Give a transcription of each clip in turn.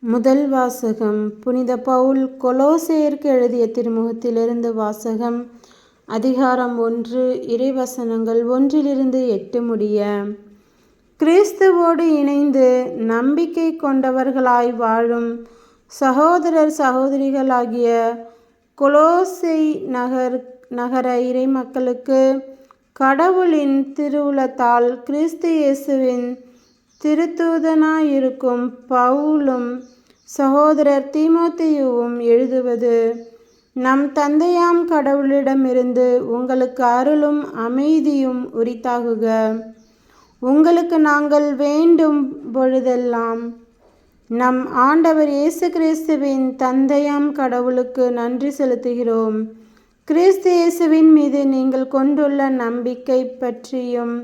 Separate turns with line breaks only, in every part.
முதல் வாசகம். புனித பவுல் கொலோசேயருக்கு எழுதிய திருமுகத்திலிருந்து வாசகம். அதிகாரம் 1, இறைவசனங்கள் 1-8 முடிய. கிறிஸ்துவோடு இணைந்து நம்பிக்கை கொண்டவர்களாய் வாழும் சகோதரர் சகோதரிகளாகிய கொலோசை நகர இறைமக்களுக்கு கடவுளின் திருவுளத்தால் கிறிஸ்து இயேசுவின் திருத்தூதனாயிருக்கும் பவுலும் சகோதரர் தீமோத்தேயுவும் எழுதுவது: நம் தந்தையாம் கடவுளிடமிருந்து உங்களுக்கு அருளும் அமைதியும் உரித்தாகுக. உங்களுக்கு நாங்கள் வேண்டும் பொழுதெல்லாம் நம் ஆண்டவர் இயேசு கிறிஸ்துவின் தந்தையாம் கடவுளுக்கு நன்றி செலுத்துகிறோம். கிறிஸ்து இயேசுவின் மீது நீங்கள் கொண்டுள்ள நம்பிக்கை பற்றியும்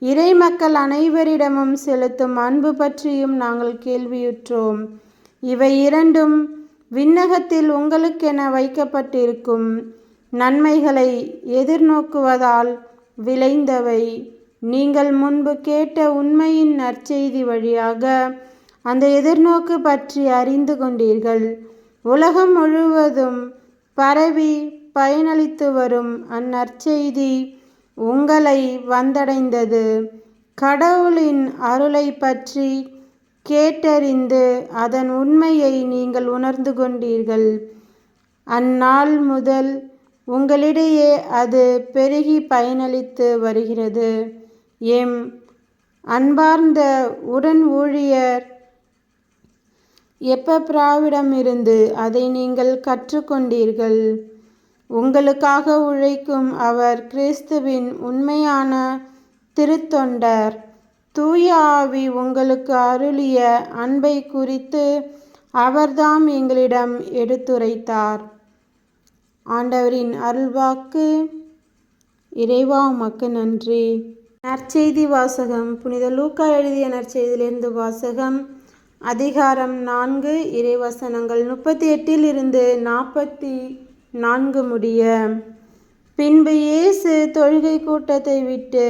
இறைமக்கள் அனைவரிடமும் செலுத்தும் அன்பு பற்றியும் நாங்கள் கேள்வியுற்றோம். இவை இரண்டும் விண்ணகத்தில் உங்களுக்கென வைக்கப்பட்டிருக்கும் நன்மைகளை எதிர்நோக்குவதால் விளைந்தவை. நீங்கள் முன்பு கேட்ட உண்மையின் நற்செய்தி வழியாக அந்த எதிர்நோக்கு பற்றி அறிந்து கொண்டீர்கள். உலகம் முழுவதும் பரவி பயனளித்து வரும் அந்நற்செய்தி உங்களை வந்தடைந்தது. கடவுளின் அருளை பற்றி கேட்டறிந்து அதன் உண்மையை நீங்கள் உணர்ந்து கொண்டீர்கள். அந்நாள் முதல் உங்களிடையே அது பெருகி பயனளித்து வருகிறது. எம் அன்பார்ந்த உடன் ஊழியர் எப்பப்ராவிடமிருந்து அதை நீங்கள் கற்றுக்கொண்டீர்கள். உங்களுக்காக உழைக்கும் அவர் கிறிஸ்துவின் உண்மையான திருத்தொண்டர். தூய ஆவி உங்களுக்கு அருளிய அன்பை குறித்து அவர்தாம் எங்களிடம் எடுத்துரைத்தார். ஆண்டவரின் அருள்வாக்கு. இறைவா, உமக்கு நன்றி. நற்செய்தி வாசகம். புனித லூக்கா எழுதிய நற்செய்தியிலிருந்து வாசகம். அதிகாரம் 4, இறைவசனங்கள் 38-44 முடிய. பின்பு இயேசு தொழுகை கூட்டத்தை விட்டு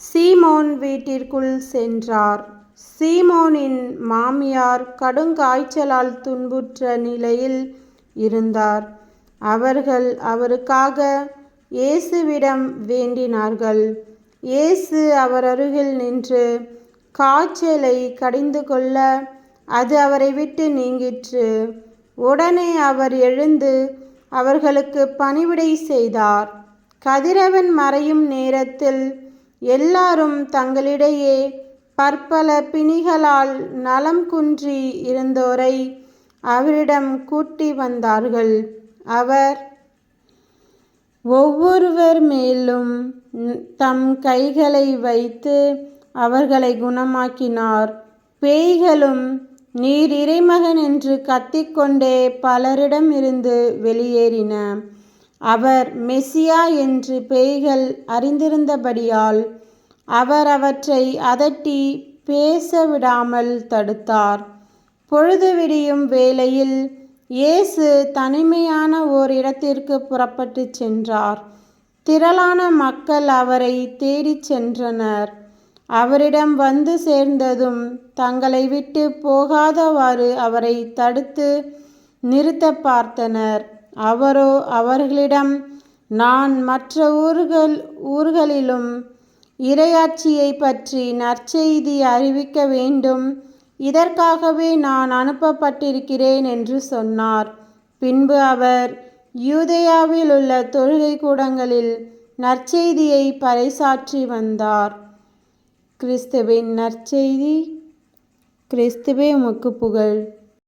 சீமோன் வீட்டிற்குள் சென்றார். சீமோனின் மாமியார் கடுங்காய்ச்சலால் துன்புற்ற நிலையில் இருந்தார். அவர்கள் அவருக்காக இயேசுவிடம் வேண்டினார்கள். இயேசு அவர் அருகில் நின்று காய்ச்சலை கடிந்து கொள்ள அது அவரை விட்டு நீங்கிற்று. உடனே அவர் எழுந்து அவர்களுக்கு பணிவிடை செய்தார். கதிரவன் மறையும் நேரத்தில் எல்லாரும் தங்களிடையே பற்பல பிணிகளால் நலம் குன்றி இருந்தோரை அவரிடம் கூட்டி வந்தார்கள். அவர் ஒவ்வொருவர் மேலும் தம் கைகளை வைத்து அவர்களை குணமாக்கினார். பேய்களும் நீர் இறைமகன் என்று கத்திக்கொண்டே பலரிடம் இருந்து வெளியேறின. அவர் மெசியா என்று பேய்கள் அறிந்திருந்தபடியால் அவர் அவற்றை அதட்டி பேச விடாமல் தடுத்தார். பொழுது விடியும் வேளையில் இயேசு தனிமையான ஓர் இடத்திற்கு புறப்பட்டு சென்றார். திரளான மக்கள் அவரை தேடிச் சென்றனர். அவரிடம் வந்து சேர்ந்ததும் தங்களை விட்டு போகாதவாறு அவரை தடுத்து நிறுத்த பார்த்தனர். அவரோ அவர்களிடம், நான் மற்ற ஊர்களிலும் இறையாட்சியை பற்றி நற்செய்தி அறிவிக்க வேண்டும், இதற்காகவே நான் அனுப்பப்பட்டிருக்கிறேன் என்று சொன்னார். பின்பு அவர் யூதேயாவில் உள்ள தொழுகை கூடங்களில் நற்செய்தியை பறைசாற்றி வந்தார். கிறிஸ்துவின் நற்செய்தி. கிறிஸ்துவே உமக்கு புகழ்.